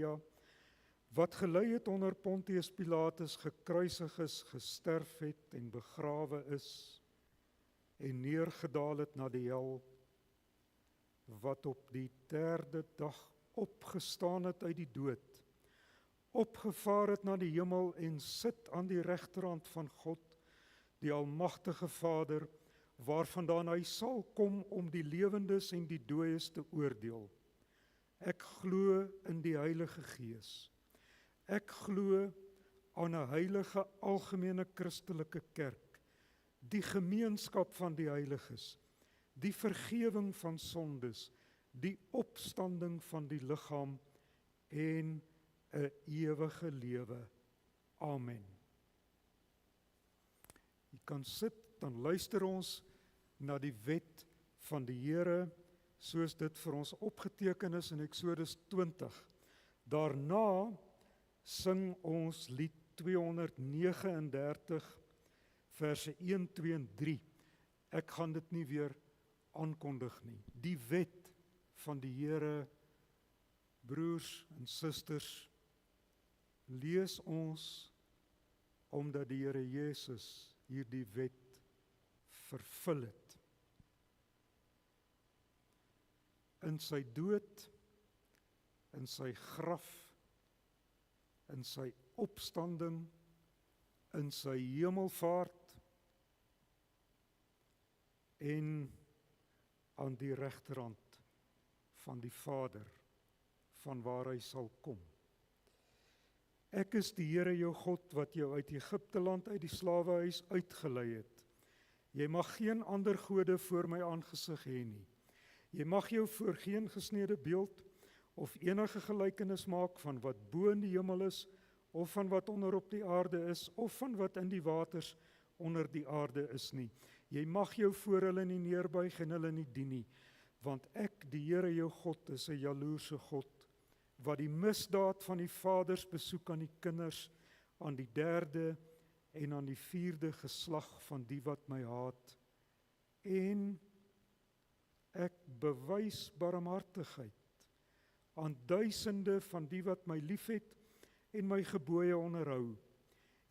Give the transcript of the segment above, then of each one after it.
Galilea, wat gelei het onder Pontius Pilatus, gekruisig is, gesterf het en begrawe is, en neergedaal het na die hel, wat op die 3de dag opgestaan het uit die dood, opgevaar het na die hemel en sit aan die regterhand van God, die almagtige Vader, waarvandaan hy sal kom om die lewendes en die dooies te oordeel. Ek glo in die Heilige Gees. Ek glo aan 'n heilige algemene Christelike kerk, die gemeenskap van die heiliges, die vergewing van sondes, die opstanding van die liggaam en 'n ewige lewe. Amen. Jy kan sit, dan luister ons na die wet van die Here, soos dit vir ons opgeteken is in Eksodus 20. Daarna sing ons lied 239, verse 1, 2 en 3. Ek gaan dit nie weer aankondig nie. Die wet van die Here, broers en susters, lees ons omdat die Here Jesus hierdie wet vervul het. In sy dood, in sy graf, in sy opstanding, in sy hemelvaart en aan die regterhand van die Vader, van waar hy sal kom. Ek is die Here jou God, wat jou uit Egipte land, uit die slawehuis uitgelei het. Jy mag geen ander gode voor my aangesig hê nie. Jy mag jou voor geen gesneede beeld of enige gelykenis maak van wat bo in die hemel is, of van wat onder op die aarde is, of van wat in die waters onder die aarde is nie. Jy mag jou voor hulle nie neerbuig en hulle nie dien nie, want ek, die Here jou God, is 'n jaloerse God, wat die misdaad van die vaders besoek aan die kinders, aan die 3de en aan die 4de geslag van die wat my haat. En ek bewys barmhartigheid aan duisende van die wat my liefhet en my gebooie onderhou.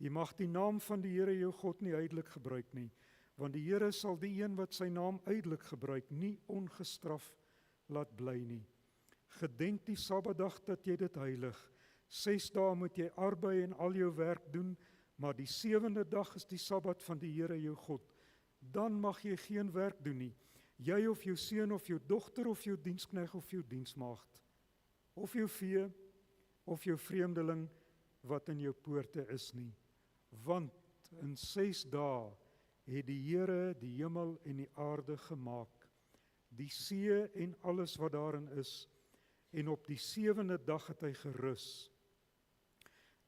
Jy mag die naam van die Here jou God nie ydelik gebruik nie, want die Here sal die een wat sy naam ydelik gebruik nie ongestraf laat bly nie. Gedenk die Sabbatdag dat jy dit heilig. 6 dae moet jy arbei en al jou werk doen, maar die 7de dag is die Sabbat van die Here jou God. Dan mag jy geen werk doen nie. Jy of jou seun of jou dogter of jou diensknegt of jou diensmaagd, of jou vee of jou vreemdeling wat in jou poorte is nie. Want in 6 dae het die Here die hemel en die aarde gemaak, die see en alles wat daarin is, en op die 7de dag het hy gerus.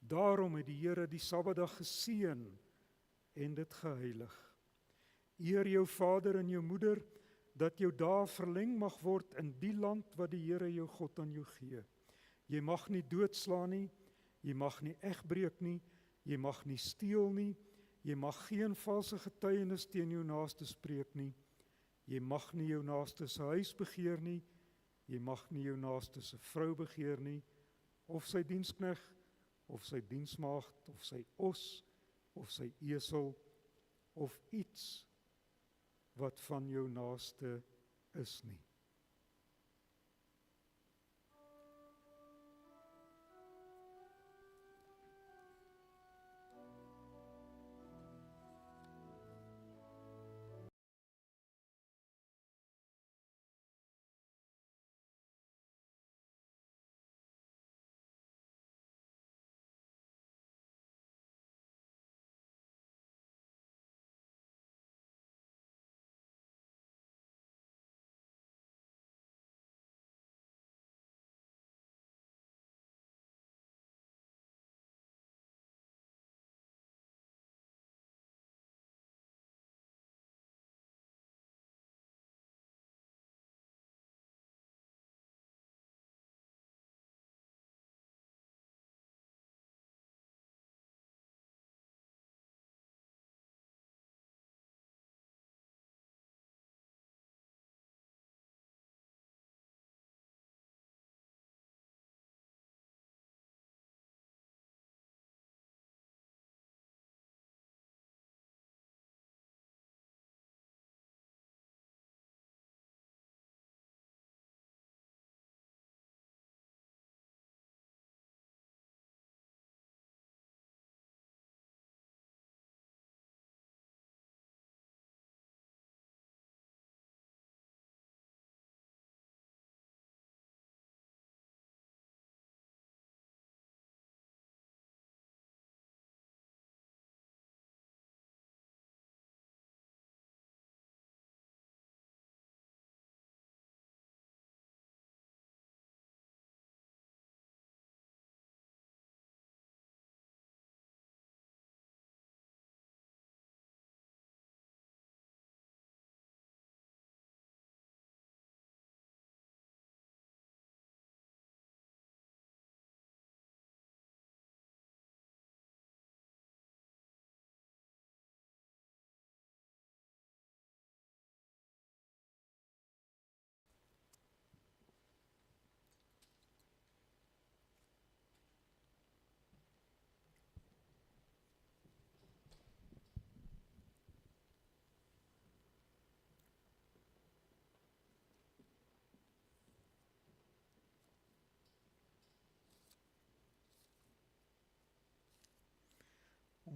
Daarom het die Here die Sabbatdag geseën en dit geheilig. Eer jou vader en jou moeder, dat jou dae verleng mag word in die land wat die Here jou God aan jou gee. Jy mag nie doodslaan nie, jy mag nie egbreek nie, jy mag nie steel nie, jy mag geen valse getuienis teen jou naaste spreek nie, jy mag nie jou naaste se huis begeer nie, jy mag nie jou naaste se vrou begeer nie, of sy diensknegt, of sy diensmaagd, of sy os, of sy esel, of iets wat van jou naaste is nie.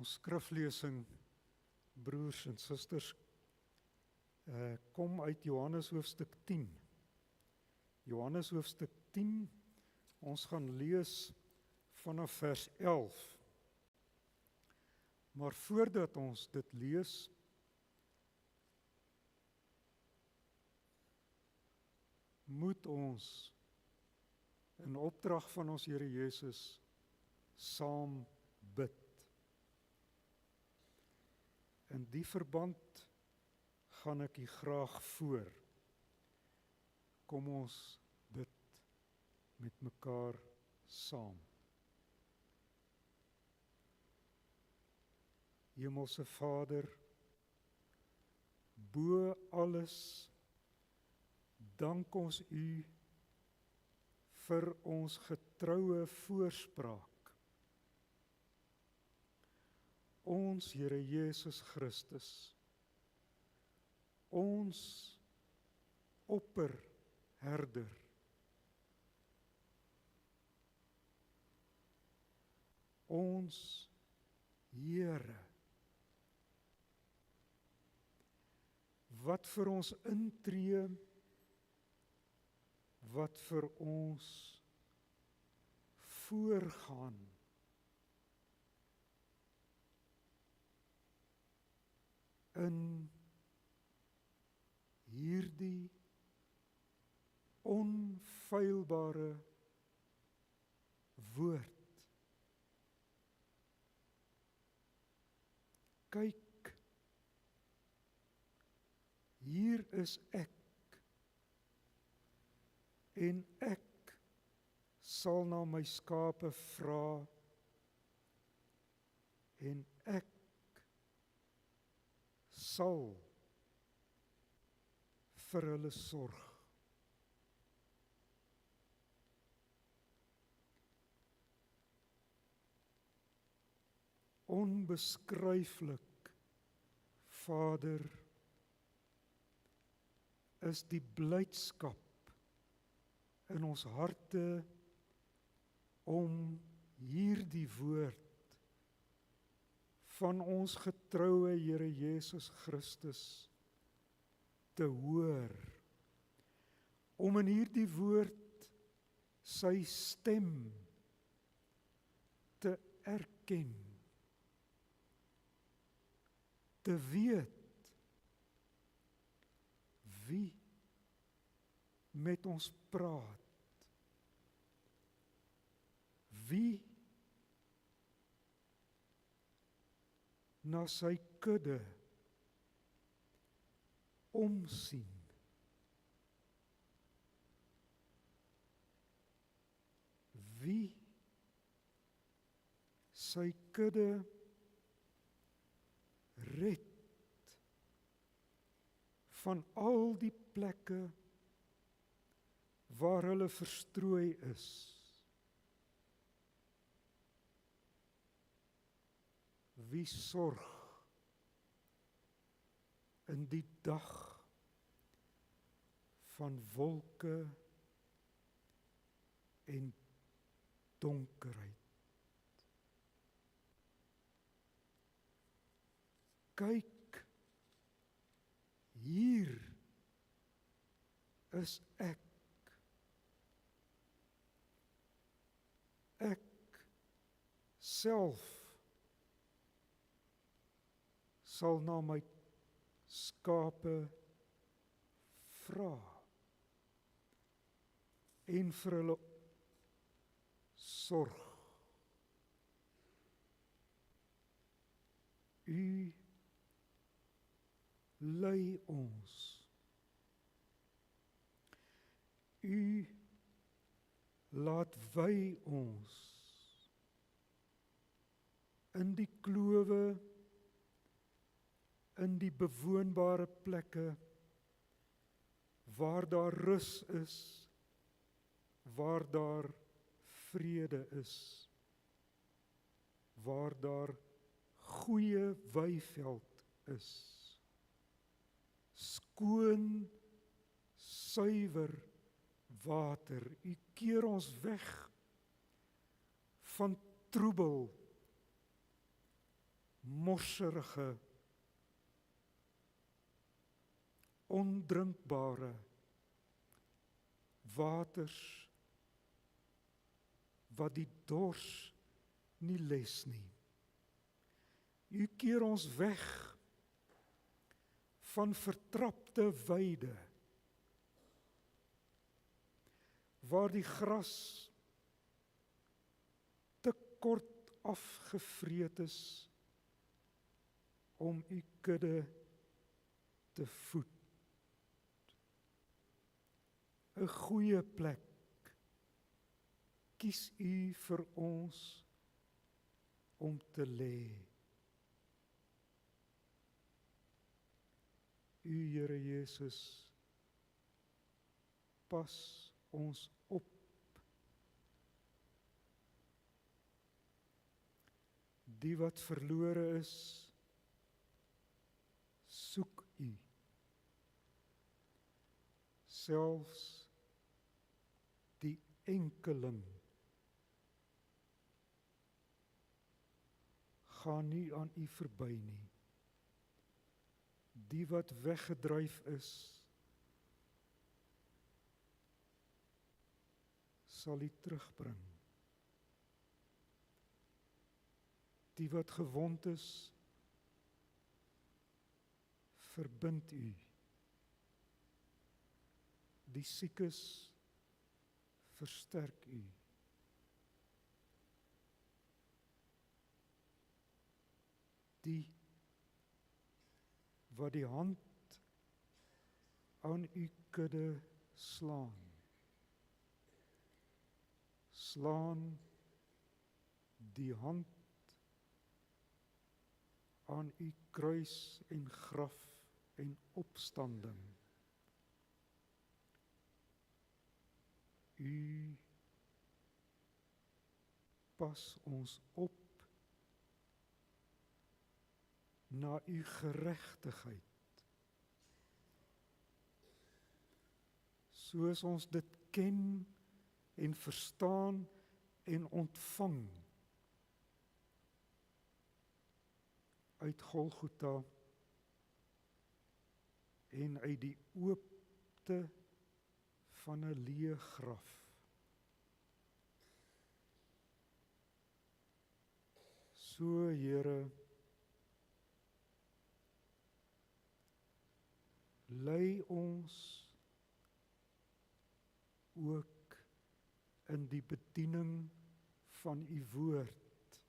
Ons skriflesing, broers en susters, kom uit Johannes hoofstuk 10. Johannes hoofstuk 10, ons gaan lees vanaf vers 11. Maar voordat ons dit lees, moet ons in opdrag van ons Here Jesus saam bid. In die verband gaan ek u graag voor. Kom ons bid met mekaar saam. Hemelse Vader, bo alles dank ons u vir ons getroue voorspraak. Ons Here Jesus Christus, ons opperherder, ons Here, wat vir ons intree, wat vir ons voorgaan, in hierdie onfeilbare woord. Kyk, hier is ek, en ek sal na my skape vra, en ek sal vir hulle sorg. Onbeskryflik, Vader, is die blydskap in ons harte om hierdie woord van ons getroue Here Jesus Christus te hoor, om in hierdie woord sy stem te erken, te weet wie met ons praat, wie na sy kudde omsien. Wie sy kudde red van al die plekke waar hulle verstrooi is. Wie sorg in die dag van wolke en donkerheid. Kyk, hier is ek. Ek self sal na my skape vra en vir hulle sorg. U lei ons. U laat wy ons in die klowe, in die bewoonbare plekke, waar daar rus is, waar daar vrede is, waar daar goeie weiveld is, skoon, suiwer water. U keer ons weg van troebel morserige, ondrinkbare waters wat die dors nie les nie. U keer ons weg van vertrapte weide, waar die gras te kort afgevreet is om u kudde te voed. 'n goeie plek kies u vir ons om te lê. U, Here Jesus, pas ons op. Die wat verlore is, soek u. Selfs die enkeling gaan nie aan u verby nie. Die wat weggedryf is, sal u terugbring. Die wat gewond is, verbind u. Die siekes, versterk u. Die wat die hand aan u kudde slaan, slaan die hand aan u kruis en graf en opstanding. U pas ons op na u geregtigheid, soos ons dit ken en verstaan en ontvang uit Golgotha en uit die oopte van 'n leë graf. So, Here, lei ons ook in die bediening van u woord.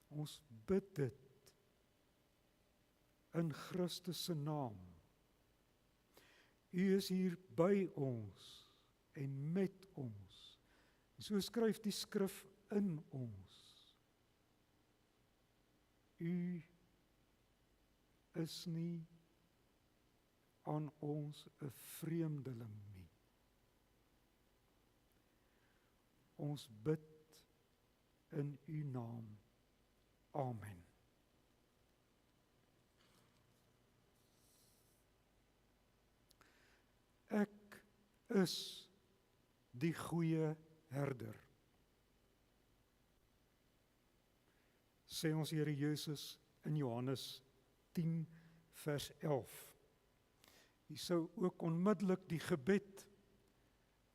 Ons bid dit in Christus se naam. U is hier by ons en met ons. So skryf die skrif in ons. U is nie aan ons 'n vreemdeling nie. Ons bid in u naam. Amen. Ek is die goeie herder, sê ons Here Jesus in Johannes 10 vers 11. Hy sou ook onmiddellik die gebed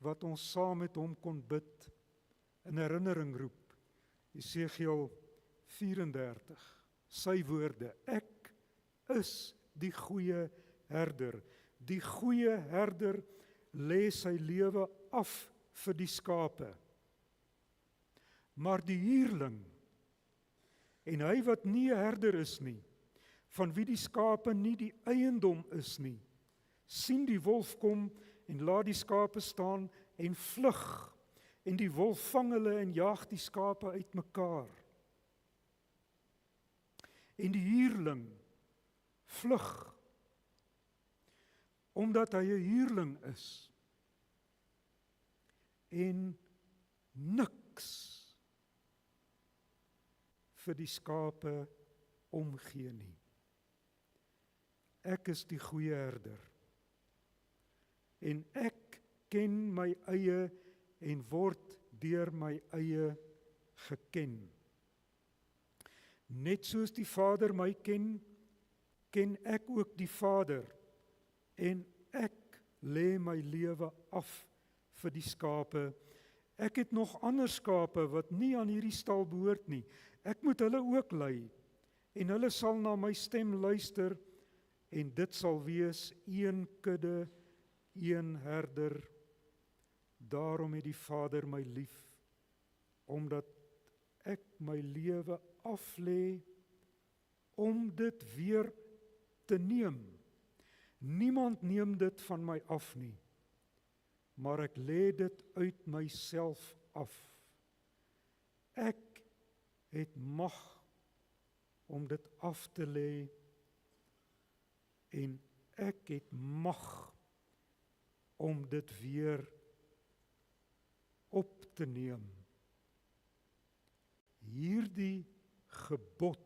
wat ons saam met hom kon bid in herinnering roep. Jesegiel 34, sy woorde: Ek is die goeie herder. Die goeie herder lê sy lewe af vir die skape. Maar die huurling, en hy wat nie 'n herder is nie, van wie die skape nie die eiendom is nie, sien die wolf kom en laat die skape staan en vlug, en die wolf vang hulle en jaag die skape uitmekaar. En die huurling vlug, omdat hy 'n huurling is, en niks vir die skape omgee nie. Ek is die goeie herder, en ek ken my eie en word deur my eie geken. Net soos die Vader my ken, ken ek ook die Vader, en ek lê my lewe af vir die skape. Ek het nog ander skape wat nie aan hierdie stal behoort nie. Ek moet hulle ook lei, en hulle sal na my stem luister, en dit sal wees een kudde, een herder. Daarom het die Vader my lief, omdat ek my lewe aflê, om dit weer te neem. Niemand neem dit van my af nie, maar ek lê dit uit myself af. Ek het mag om dit af te lê, en ek het mag om dit weer op te neem. Hierdie gebod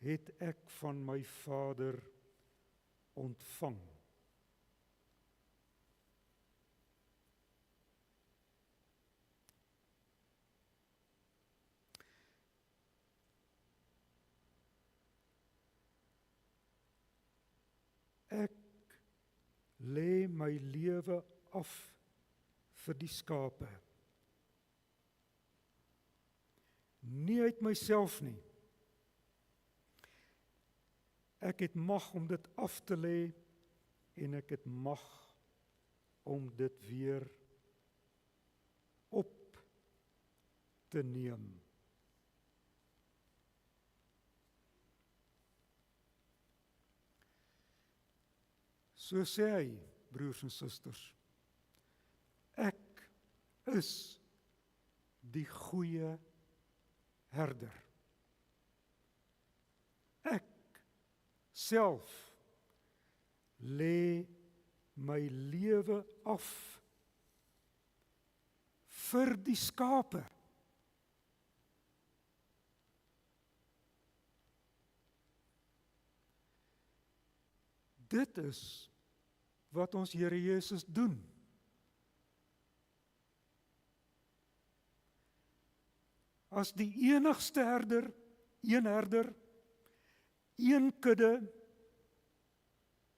het ek van my Vader ontvang. Ek lê my lewe af vir die skape. Nie uit myself nie. Ek het mag om dit af te lê, en ek het mag om dit weer op te neem. So sê hy, broers en susters, ek is die goeie herder. Ek self lê my lewe af vir die skape. Dit is wat ons Here Jesus doen. As die enigste herder, een kudde,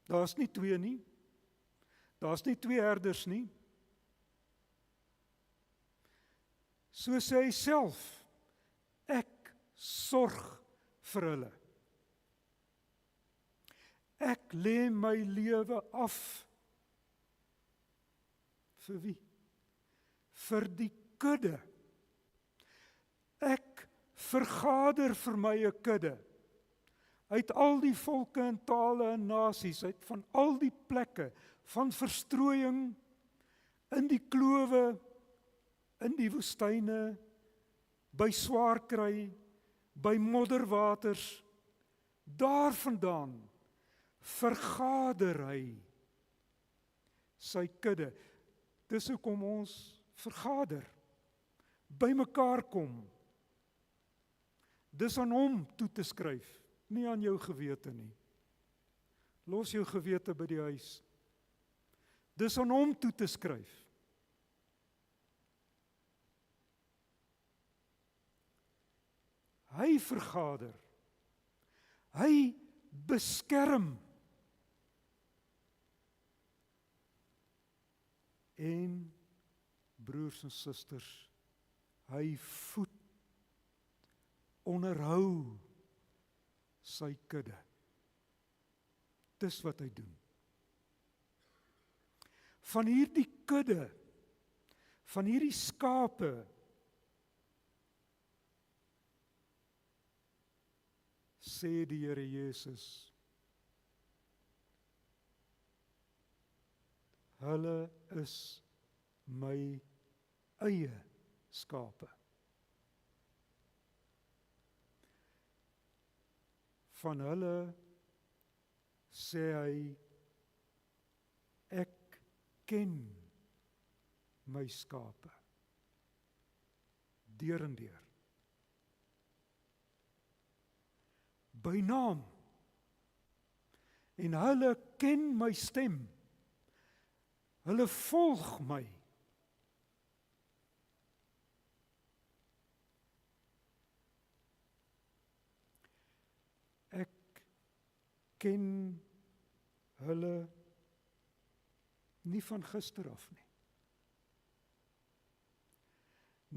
daar's nie twee nie, daar's nie twee herders nie. So sê hy self, ek sorg vir hulle. Ek lê my lewe af. Vir wie? Vir die kudde. Ek vergader vir my 'n kudde. Uit al die volke en tale en nasies, uit van al die plekke, van verstrooiing, in die klowe, in die woestyne, by swaar kry, by modderwaters, daarvandaan vergader hy sy kudde. Dis hoekom ons vergader, by mekaar kom. Dis aan hom toe te skryf, nie aan jou gewete nie. Los jou gewete by die huis. Dis aan hom toe te skryf. Hy vergader. Hy beskerm. En broers en susters, hy voed, onderhou sy kudde. Dis wat hy doen. Van hierdie kudde, van hierdie skape, sê die Here Jesus, hulle is my eie skape. Van hulle sê hy, ek ken my skape, deur en deur. By naam. En hulle ken my stem. Hulle volg my. ken hulle nie van gister af nie.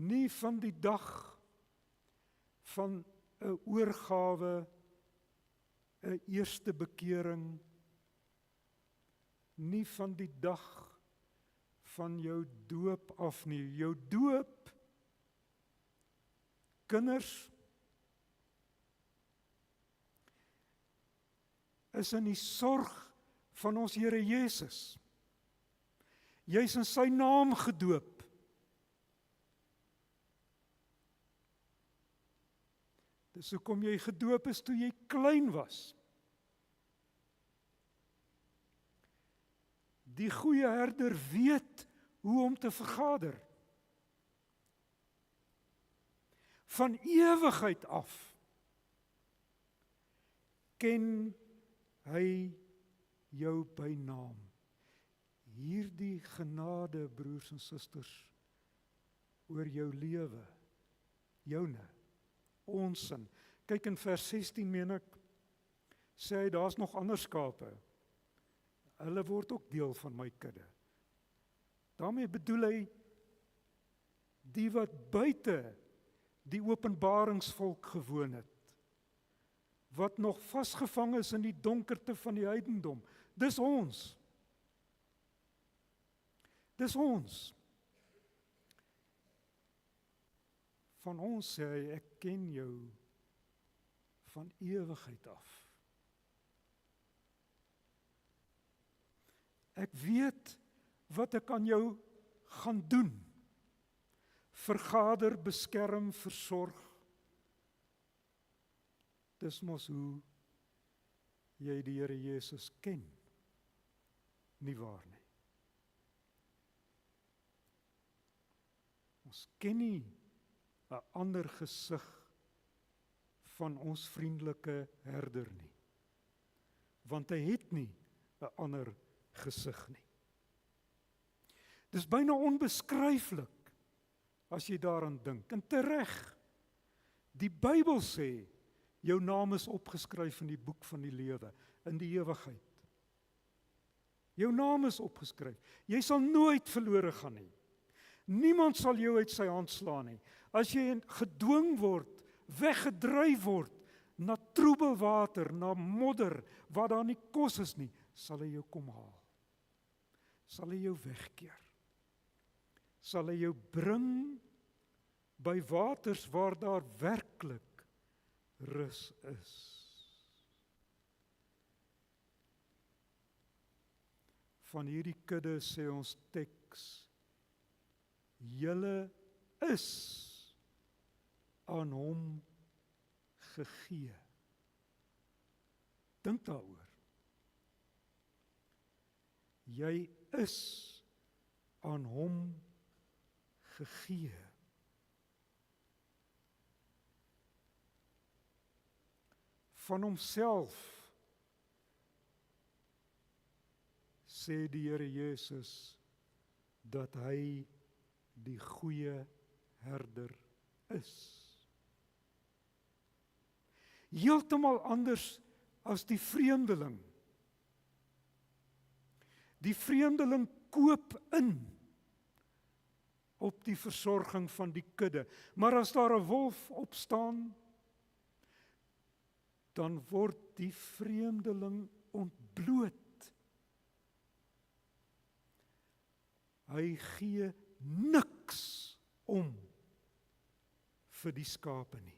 Nie van die dag van 'n oorgawe, 'n eerste bekering, nie van die dag van jou doop af nie. Jou doop, kinders, is in die sorg van ons Here Jesus. Jy is in sy naam gedoop. Dis hoekom jy gedoop is toe jy klein was. Die goeie herder weet hoe om te vergader. Van ewigheid af ken hy jou by naam. Hierdie genade, broers en susters, oor jou lewe, joune, ons sin. Kyk in vers 16 meen ek, sê hy, daar's nog ander skape. Hulle word ook deel van my kudde. Daarmee bedoel hy, die wat buite die openbaringsvolk gewoon het, wat nog vasgevang is in die donkerte van die heidendom. Dis ons. Dis ons. Van ons sê hy, ek ken jou van ewigheid af. Ek weet wat ek aan jou gaan doen. Vergader, beskerm, versorg. Dis mos hoe jy die Here Jesus ken. Nie waar nie. Ons ken nie 'n ander gesig van ons vriendelike herder nie. Want hy het nie 'n ander gesig nie. Dis byna onbeskryflik as jy daaraan dink. En tereg, die Bybel sê, jou naam is opgeskryf in die boek van die lewe, in die ewigheid. Jou naam is opgeskryf. Jy sal nooit verlore gaan nie. Niemand sal jou uit sy hand slaan nie. As jy gedwing word, weggedryf word, na troebel water, na modder, waar daar nie kos is nie, sal hy jou kom haal. Sal hy jou wegkeer. Sal hy jou bring by waters waar daar werklik rus is. Van hierdie kudde sê ons teks, julle is aan hom gegee. Dink daaroor. Jy is aan hom gegee. Van homself sê die Here Jesus dat hy die goeie herder is. Heeltemal anders as die vreemdeling. Die vreemdeling koop in op die versorging van die kudde. Maar as daar 'n wolf opstaan, dan word die vreemdeling ontbloot. Hy gee niks om vir die skape nie.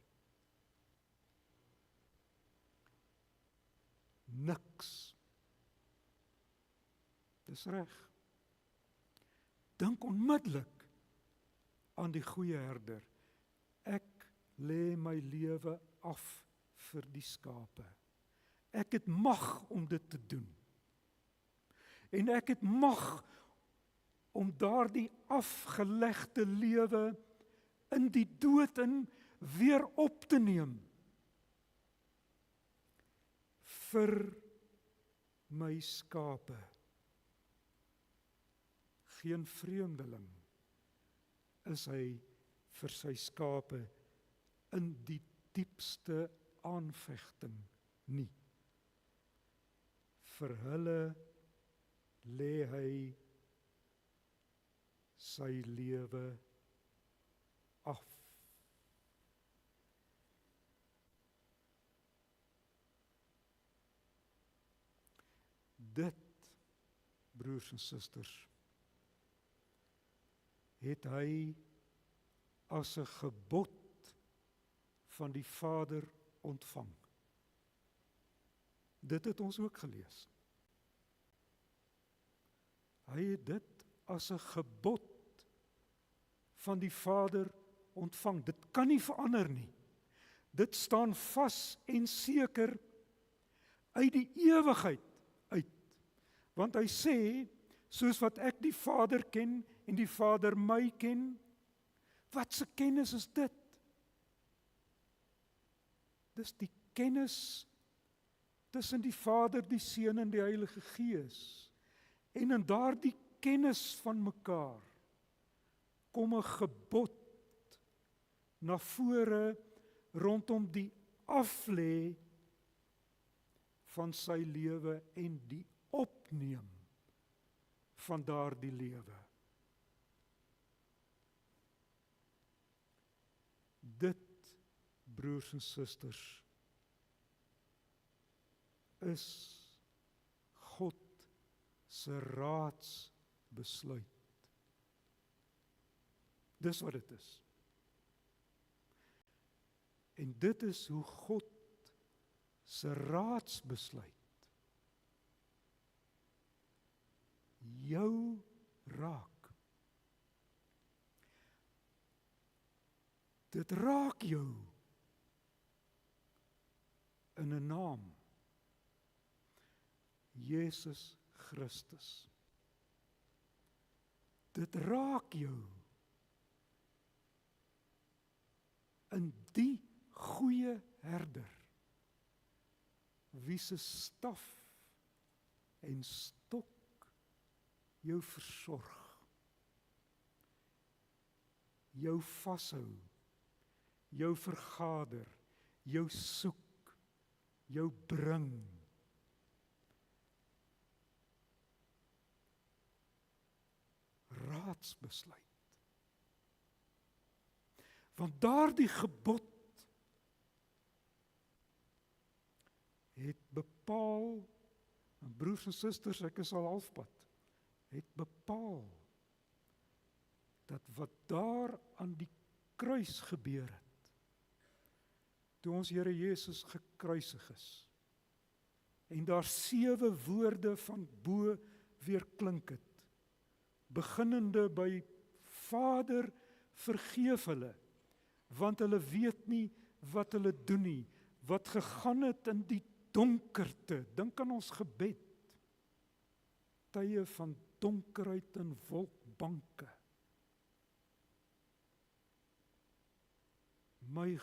Niks. Dis reg. Dink onmiddellik aan die goeie herder. Ek lê my lewe af vir die skape. Ek het mag om dit te doen. En ek het mag om daardie afgelegde lewe in die dood in weer op te neem. Vir my skape. Geen vreemdeling is hy vir sy skape in die diepste aanvegting nie. vir hulle lê hy sy lewe af. Dit, broers en susters, het hy as 'n gebod van die Vader ontvang. Dit het ons ook gelees. Hy het dit as 'n gebod van die Vader ontvang. Dit kan nie verander nie. Dit staan vas en seker uit die ewigheid uit. Want hy sê, soos wat ek die Vader ken en die Vader my ken, wat se kennis is dit? Dis die kennis tussen die Vader, die Seun en die Heilige Gees. En in daardie kennis van mekaar kom 'n gebod na vore rondom die aflê van sy lewe en die opneem van daardie lewe. Dit, broers en susters, is God se raadsbesluit. Dis wat dit is. En dit is hoe God se raadsbesluit jou raak. Dit raak jou in 'n naam. Jesus Christus. Dit raak jou in die goeie herder, wie se staf en stok jou versorg, jou vashou, jou vergader, jou soek, jou bring. Raadsbesluit. Want daardie gebod het bepaal, en broers en susters, ek is al halfpad, het bepaal dat wat daar aan die kruis gebeur het, toe ons Here Jesus gekruisig is, en daar 7 woorde van bo weer klink het, beginnende by Vader, vergeef hulle, want hulle weet nie wat hulle doen nie, wat gegaan het in die donkerte. Dink aan ons gebed, tye van donkerheid en wolkbanke. My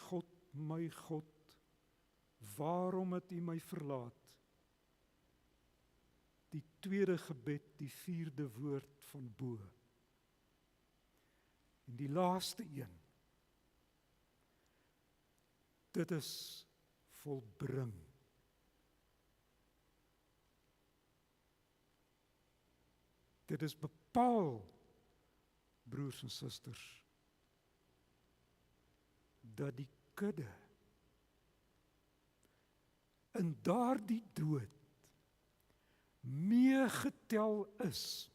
God, waarom het U my verlaat? Die tweede gebed, die 4de woord van bo. En die laaste een, dit is volbring. Dit is bepaal, broers en susters, dat die kudde in daardie dood meegetel is.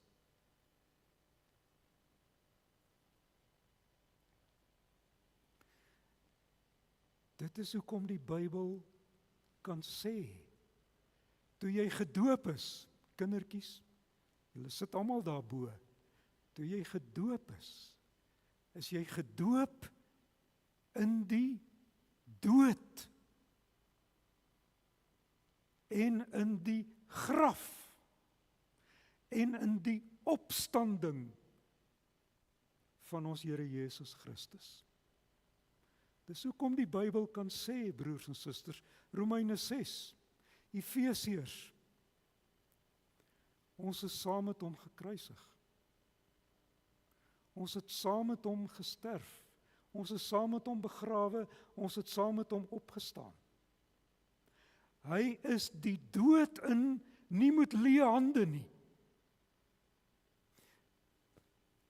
Dit is hoekom die Bybel kan sê, toe jy gedoop is, kindertjies, julle sit almal daarbo, toe jy gedoop is jy gedoop in die dood en in die graf en in die opstanding van ons Here Jesus Christus. Dis hoekom die Bybel kan sê, broers en susters, Romeine 6, Efesiërs, ons is saam met hom gekruisig. Ons het saam met hom gesterf. Ons is saam met hom begrawe, ons het saam met hom opgestaan. Hy is die dood in nie met leë hande nie.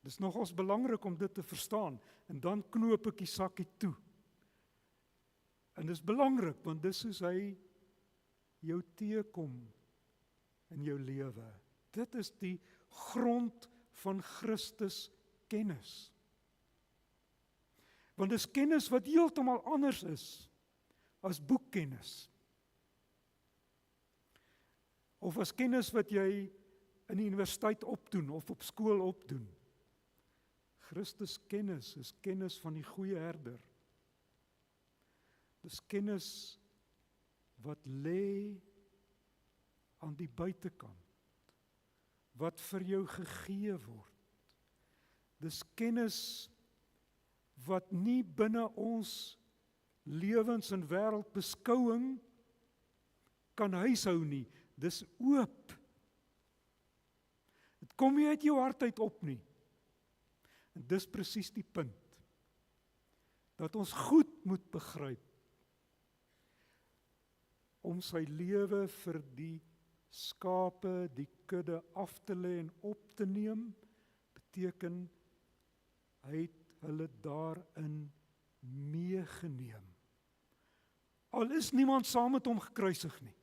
Dis nogals belangrik om dit te verstaan, en dan knoop ek die sakkie toe. En dis belangrik, want dis soos hy jou teekom in jou lewe. Dit is die grond van Christus kennis. Want dis kennis wat heeltemal anders is as boekkennis. Of as kennis wat jy in die universiteit opdoen of op skool opdoen. Christus kennis is kennis van die goeie herder. Dis kennis wat lê aan die buitekant, wat vir jou gegee word. Dis kennis wat nie binne ons lewens- en wêreldbeskouing kan huishou nie. Dis oop. Dit kom nie uit jou hart uit op nie. En dis presies die punt. Dat ons goed moet begryp om sy lewe vir die skape, die kudde af te lê en op te neem, beteken hy het hulle daarin meegeneem. Al is niemand saam met hom gekruisig nie.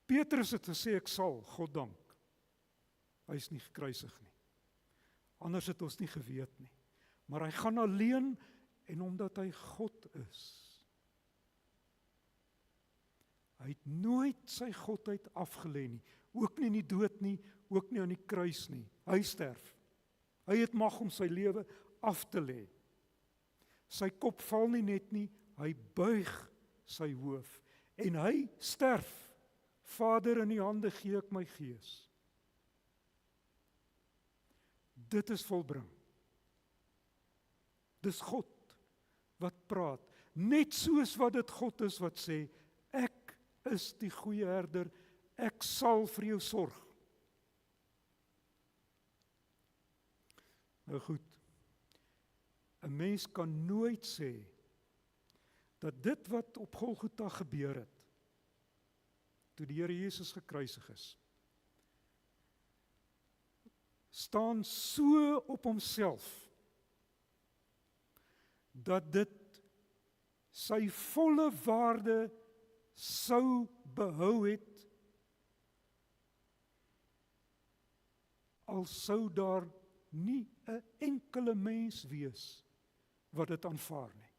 Petrus het gesê, ek sal, God dank. Hy is nie gekruisig nie. Anders het ons nie geweet nie. Maar hy gaan alleen, en omdat hy God is. Hy het nooit sy godheid afgelê nie, ook nie in die dood nie, ook nie aan die kruis nie. Hy sterf. Hy het mag om sy lewe af te lê. Sy kop val nie net nie, hy buig sy hoof. En hy sterf. Vader, in die hande gee ek my gees. Dit is volbring. Dis God wat praat. Net soos wat dit God is wat sê, ek is die goeie herder, ek sal vir jou sorg. Nou goed, 'n mens kan nooit sê dat dit wat op Golgotha gebeur het, toe die Here Jesus gekruisig is, staan so op homself, dat dit sy volle waarde sou behou het, al sou daar nie 'n enkele mens wees wat dit aanvaar nie.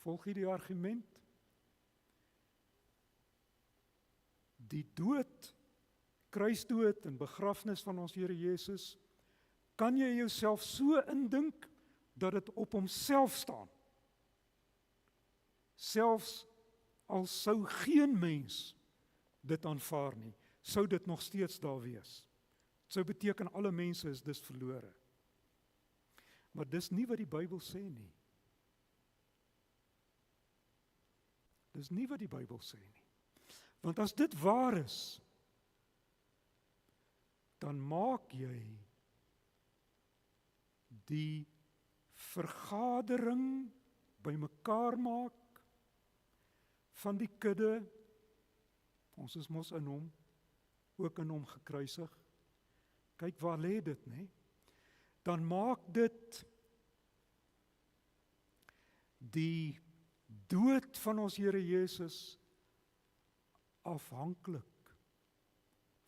Volg jy die argument? Die dood, kruisdood en begrafnis van ons Here Jesus, kan jy jouself so indink dat dit op homself staan. Selfs al sou geen mens dit aanvaar nie, sou dit nog steeds daar wees. Dit sou beteken alle mense is dus verlore. Maar dis nie wat die Bybel sê nie. Dis nie wat die Bybel sê nie. Want as dit waar is, dan maak jy die vergadering bymekaar maak van die kudde, ons is mos in hom, ook in hom gekruisig. Kyk waar lê dit, né? Dan maak dit die dood van ons Here Jesus afhanklik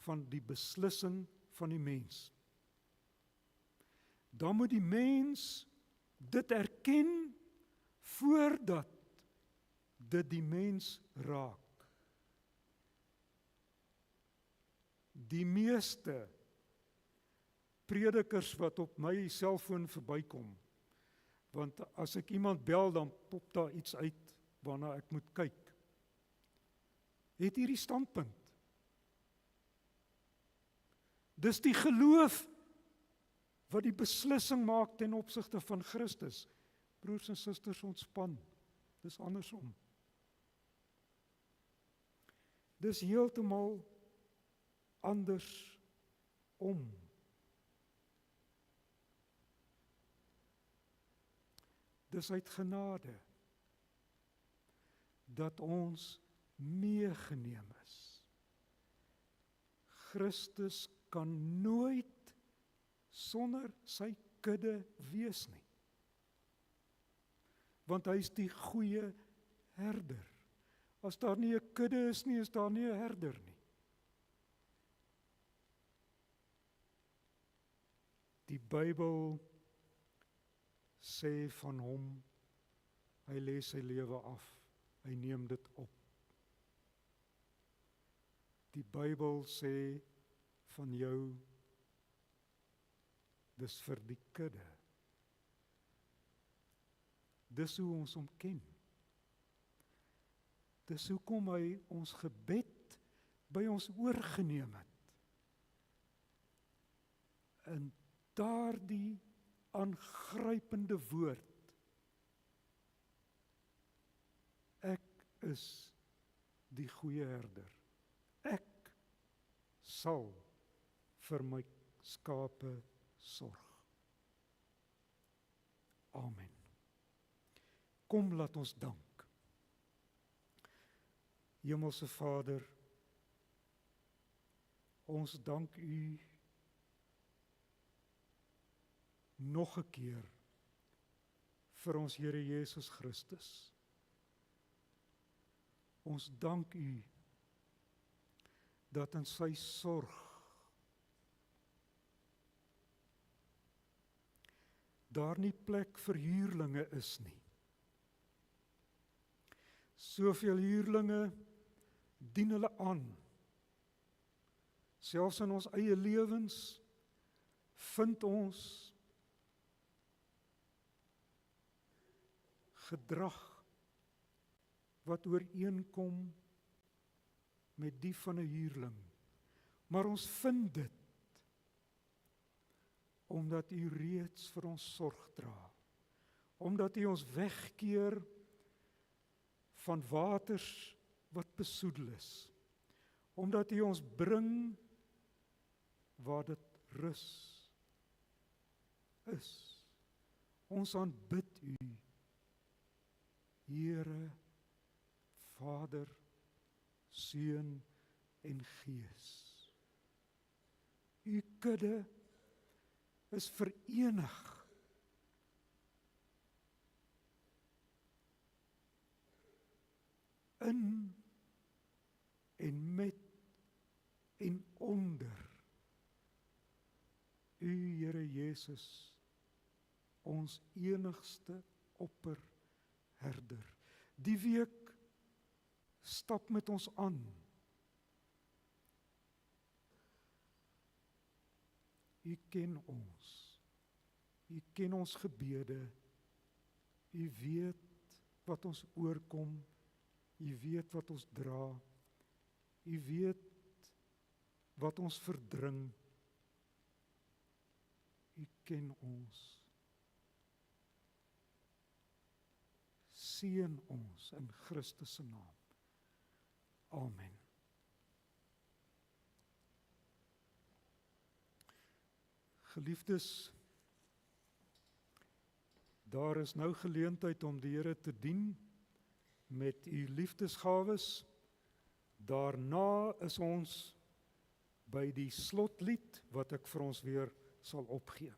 van die beslissing van die mens. Dan moet die mens dit erken voordat dit die mens raak. Die meeste predikers wat op my selfoon verbykom, want as ek iemand bel, dan pop daar iets uit waarna ek moet kyk, het hierdie standpunt. Dis die geloof wat die beslissing maak ten opsigte van Christus. Broers en susters, ontspan. Dis andersom. Dis heeltemal andersom. Dis uit genade dat ons meegeneem is. Christus kan nooit sonder sy kudde wees nie. Want hy is die goeie herder. As daar nie 'n kudde is nie, is daar nie 'n herder nie. Die Bybel sê van hom, hy lê sy lewe af, hy neem dit op. Die Bybel sê van jou, dis vir die kudde. Dis hoe ons hom ken. Dis hoekom hy ons gebed by ons oorgeneem het. In daardie aangrypende woord, ek is die goeie herder. Ek sal vir my skape sorg. Amen. Kom, laat ons dank. Hemelse Vader, ons dank U nog 'n keer vir ons Here Jesus Christus. Ons dank U dat in sy sorg daar nie plek vir huurlinge is nie. Soveel huurlinge dien hulle aan. Selfs in ons eie lewens vind ons gedrag wat ooreenkom met die van 'n huurling. Maar ons vind dit omdat U reeds vir ons sorg dra. Omdat U ons wegkeer van waters wat besoedel is. Omdat U ons bring waar dit rus is. Ons aanbid U, Here, Vader, Seun en Gees. U kudde is verenig in en met en onder U, Here Jesus, ons enigste opperherder. Die week stap met ons aan. U ken ons. U ken ons gebede. U weet wat ons oorkom. U weet wat ons dra. U weet wat ons verdring. U ken ons. Seën ons in Christus se naam. Amen. Geliefdes, daar is nou geleentheid om die Here te dien met u liefdesgawes. Daarna is ons by die slotlied wat ek vir ons weer sal opgee.